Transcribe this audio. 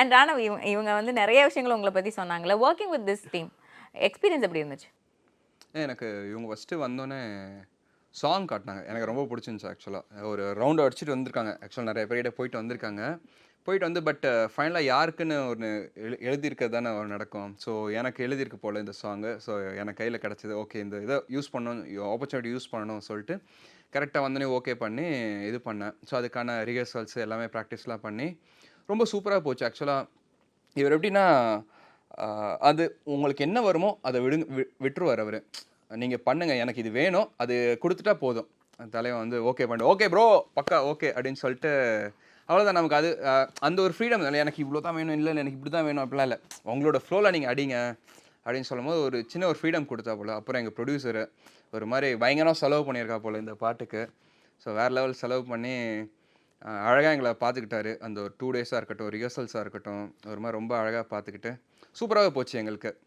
And Raanav, இவங்க வந்து நிறைய விஷயங்கள் உங்களை பற்றி சொன்னாங்களே. Working with this team experience எப்படி இருந்துச்சு? எனக்கு இவங்க ஃபஸ்ட்டு வந்தோடனே சாங் காட்டினாங்க. எனக்கு ரொம்ப பிடிச்சிருந்துச்சு ஆக்சுவலாக. ஒரு ரவுண்ட் அடிச்சுட்டு வந்திருக்காங்க. ஆக்சுவலாக நிறைய பேர்கிட்ட போயிட்டு வந்திருக்காங்க. போயிட்டு வந்து பட் ஃபைனலாக யாருக்குன்னு ஒன்று எழுதியிருக்கிறது தானே நடக்கும். ஸோ எனக்கு எழுதியிருக்கு போல் இந்த சாங்கு. ஸோ எனக்கு கையில் கிடச்சிது. ஓகே, இந்த இதை யூஸ் பண்ணணும், ஆப்பர்ச்சுனிட்டி யூஸ் பண்ணணும் சொல்லிட்டு கரெக்டாக வந்தோடனே ஓகே பண்ணி இது பண்ணேன். ஸோ அதுக்கான ரிஹர்சல்ஸ் எல்லாமே ப்ராக்டிஸ்லாம் பண்ணி ரொம்ப சூப்பராக போச்சு. ஆக்சுவலாக இவர் எப்படின்னா, அது உங்களுக்கு என்ன வருமோ அதை விட்டுருவார் அவர். நீங்கள் பண்ணுங்கள், எனக்கு இது வேணும், அது கொடுத்துட்டா போதும். தலைவன் வந்து ஓகே பண்ணு, ஓகே ப்ரோ பக்கா ஓகே அப்படின்னு சொல்லிட்டு அவ்வளோதான். நமக்கு அது அந்த ஒரு ஃப்ரீடம் இல்லை. எனக்கு இவ்வளோ தான் வேணும், இல்லை எனக்கு இப்படி தான் வேணும் அப்படிலாம் இல்லை. உங்களோட ஃப்ளோவில் நீங்கள் அடிங்க அப்படின்னு சொல்லும் போது ஒரு சின்ன ஒரு ஃப்ரீடம் கொடுத்தா போல். அப்புறம் எங்கள் ப்ரொடியூசரு ஒரு மாதிரி பயங்கரமாக செலவு பண்ணியிருக்கா போல் இந்த பாட்டுக்கு. ஸோ வேறு லெவல் செலவு பண்ணி அழகாக எங்களை பார்த்துக்கிட்டாரு. அந்த ஒரு 2 டேஸாக இருக்கட்டும், ரிஹர்சல்ஸாக இருக்கட்டும், ஒரு மாதிரி ரொம்ப அழகாக பார்த்துக்கிட்டு சூப்பராகவே போச்சு எங்களுக்கு.